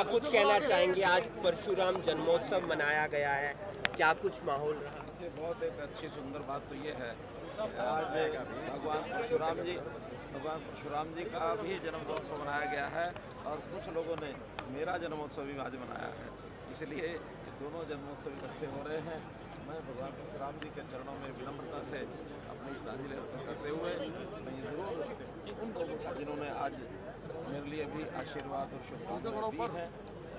क्या कुछ कहना चाहेंगे? आज परशुराम जन्मोत्सव मनाया गया है, क्या कुछ माहौल रहा? देखिए, बहुत एक अच्छी सुंदर बात तो ये है कि आज भगवान परशुराम जी का भी जन्मोत्सव मनाया गया है और कुछ लोगों ने मेरा जन्मोत्सव भी आज मनाया है। इसलिए ये दोनों जन्मोत्सव इकट्ठे हो रहे हैं। मैं भगवान परशुराम जी के चरणों में विनम्रता से अपनी श्रद्धांजलि अर्पित करते हुए मैं ये जरूर उन लोगों का जिन्होंने आज मेरे लिए भी आशीर्वाद और शुभकामनाएं दी हैं,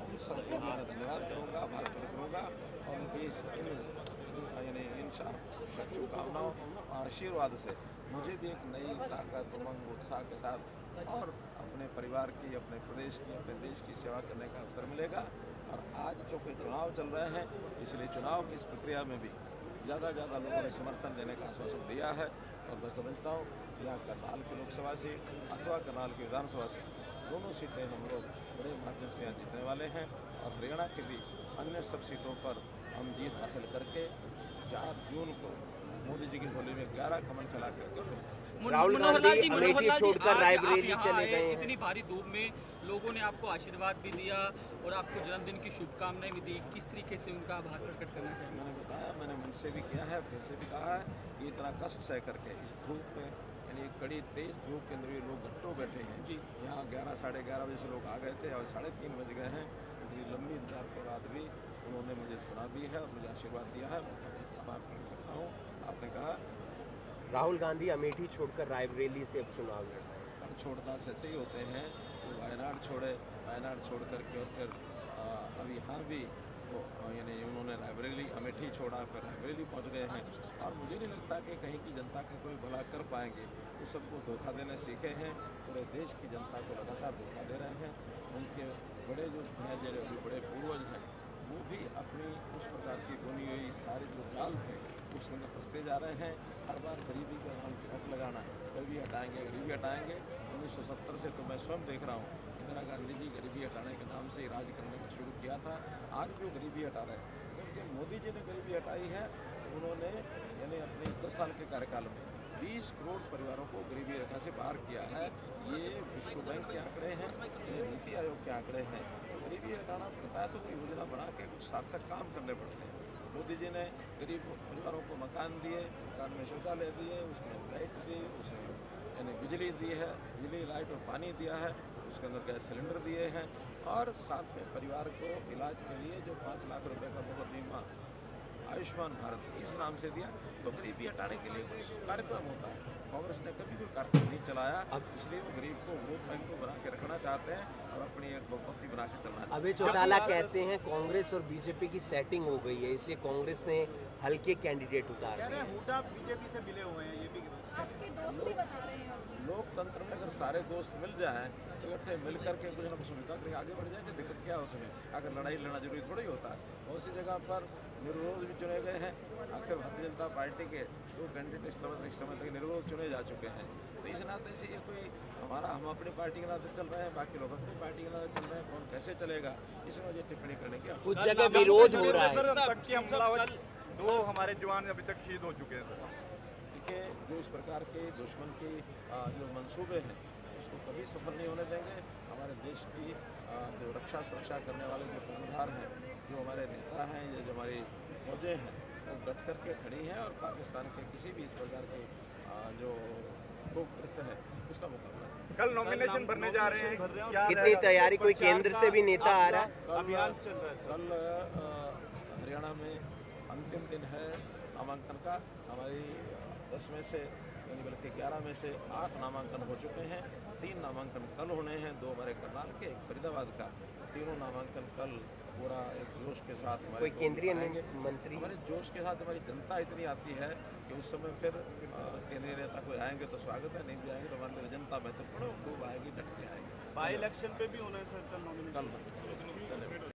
उन सबको मैं धन्यवाद करूँगा, आभार प्रकट करूँगा और उनकी इन शुभकामनाओं और आशीर्वाद से मुझे भी एक नई ताकत, उमंग, उत्साह के साथ और अपने परिवार की, अपने प्रदेश की, अपने देश की सेवा करने का अवसर मिलेगा। और आज चूँकि चुनाव चल रहे हैं, इसलिए चुनाव की इस प्रक्रिया में भी ज़्यादा लोगों ने समर्थन देने का आश्वासन दिया है और मैं समझता हूँ कि यहाँ करनाल की लोकसभा सीट अथवा करनाल की विधानसभा सीट दोनों सीटें हम लोग बड़े मार्जिन से यहाँ जीतने वाले हैं और हरियाणा की भी अन्य सब सीटों पर हम जीत हासिल करके 4 जून को मोदी जी की झोली में 11 कमल खिला करके राहुल गांधी अमेठी छोड़कर रायबरेली चले गए। इतनी भारी धूप में लोगों ने आपको आशीर्वाद भी दिया और आपको जन्मदिन की शुभकामनाएं भी दी, किस तरीके से उनका आभार प्रकट करना चाहिए? मैंने बताया, मैंने मन से भी किया है, फिर से भी कहा है कि इतना कष्ट सह करके इस धूप में, यानी कड़ी तेज धूप के अंदर भी लोग घंटों बैठे हैं जी। यहाँ 11 साढ़े 11 बजे से लोग आ गए थे और 3:30 बज गए हैं। इतनी लंबी इंतजार के बाद भी उन्होंने मुझे सुना भी है और मुझे आशीर्वाद दिया है, मैं आभार प्रकट करता हूँ। आपने कहा राहुल गांधी अमेठी छोड़कर रायबरेली से अब चुनाव लड़ रहे हैं। छोड़ना से ऐसे ही होते हैं, तो वायनाड छोड़े, वायनाड छोड़ करके और फिर अब यहाँ भी यानी उन्होंने रायबरेली अमेठी छोड़ा, फिर रायबरेली पहुँच गए हैं और मुझे नहीं लगता कि कहीं की जनता का कोई भला कर पाएंगे। वो सबको धोखा देने सीखे हैं, पूरे देश की जनता को लगातार धोखा दे रहे हैं। उनके बड़े जो हैं, जो बड़े पूर्वज हैं, वो भी अपनी उस प्रकार की बुनी हुई सारे जो जाल थे उसके अंदर फंसते जा रहे हैं। हर बार गरीबी का नाम हट लगाना, गरीबी हटाएंगे। 1970 से तो मैं स्वयं देख रहा हूँ, इंदिरा गांधी जी गरीबी हटाने के नाम से राज करने का शुरू किया था। आज भी वो गरीबी हटा रहे हैं, क्योंकि मोदी जी ने गरीबी हटाई है। उन्होंने यानी अपने इस 10 साल के कार्यकाल में 20 करोड़ परिवारों को गरीबी रेखा से बाहर किया है। ये विश्व बैंक के आंकड़े हैं, ये नीति आयोग के आंकड़े हैं। गरीबी हटाना पड़ता है तो कोई योजना बना के कुछ सार्थक काम करने पड़ते हैं। मोदी जी ने गरीब परिवारों को मकान दिए, मकान में शौचालय दिए, उसमें लाइट दी, उसमें यानी बिजली दी है, बिजली लाइट और पानी दिया है, उसके अंदर गैस सिलेंडर दिए हैं और साथ में परिवार को इलाज के लिए जो 5 लाख रुपए का मुफ्त बीमा आयुष्मान भारत इस नाम से दिया। तो गरीबी हटाने के लिए कोई कार्यक्रम होता है, कांग्रेस ने कभी कोई कार्यक्रम नहीं चलाया। इसलिए वो गरीब को वोट बैंक को बना के रखना चाहते हैं और अपनी एक बहुमती बना के चलना चाहते हैं। अभय चौटाला कहते हैं कांग्रेस और बीजेपी की सेटिंग हो गई है, इसलिए कांग्रेस ने हल्के कैंडिडेट उतार दिए। हुड्डा बीजेपी से मिले हुए हैं, ये भी आपकी दोस्ती बता रहे हैं। लोकतंत्र में अगर सारे दोस्त मिल जाएं तो इकट्ठे मिल करके कुछ ना कुछ समझौता करके आगे बढ़ जाएंगे। दिक्कत क्या है उसमें? अगर लड़ाई लड़ना जरूरी थोड़ी होता है। बहुत सी जगह पर निर्विरोध भी चुने गए हैं। आखिर भारतीय जनता पार्टी के 2 कैंडिडेट इस समय तक निर्विरोध चुने जा चुके हैं। तो इस नाते से ये कोई हम अपनी पार्टी के नाते चल रहे हैं, बाकी लोग अपनी पार्टी के नाते चल रहे हैं, कौन कैसे चलेगा इसमें मुझे टिप्पणी करने की कुछ जगह विरोध हो रहा है। 2 हमारे जवान अभी तक शहीद हो चुके हैं सर। देखिए, जो इस प्रकार के दुश्मन की जो मंसूबे हैं उसको कभी सफल नहीं होने देंगे। हमारे देश की जो रक्षा सुरक्षा करने वाले जो कर्मधार हैं, जो हमारे नेता हैं, या जो हमारी फौजें हैं, वो डट करके खड़ी हैं और पाकिस्तान के किसी भी इस प्रकार के जो कृत्य है उसका मुकाबला है। कल नॉमिनेशन भरने जा रहे हैं, कितनी तैयारी? कोई केंद्र से भी नेता आ रहा है? अभियान चल रहा है। कल हरियाणा में अंतिम दिन है नामांकन का। हमारी 10 में से यानी बल्कि 11 में से 8 नामांकन हो चुके हैं। 3 नामांकन कल होने हैं, 2 हमारे करनाल के, 1 फरीदाबाद का। तीनों नामांकन कल पूरा एक जोश के साथ हमारे कोई केंद्रीय मंत्री? हमारे जोश के साथ हमारी जनता इतनी आती है कि उस समय फिर केंद्रीय नेता कोई आएंगे तो स्वागत है, नहीं भी आएंगे तो हमारे लिए जनता महत्वपूर्ण, खूब आएगी, डट के आएगी। बाई इलेक्शन पे भी होना है सर कल नॉमिनेशन? कल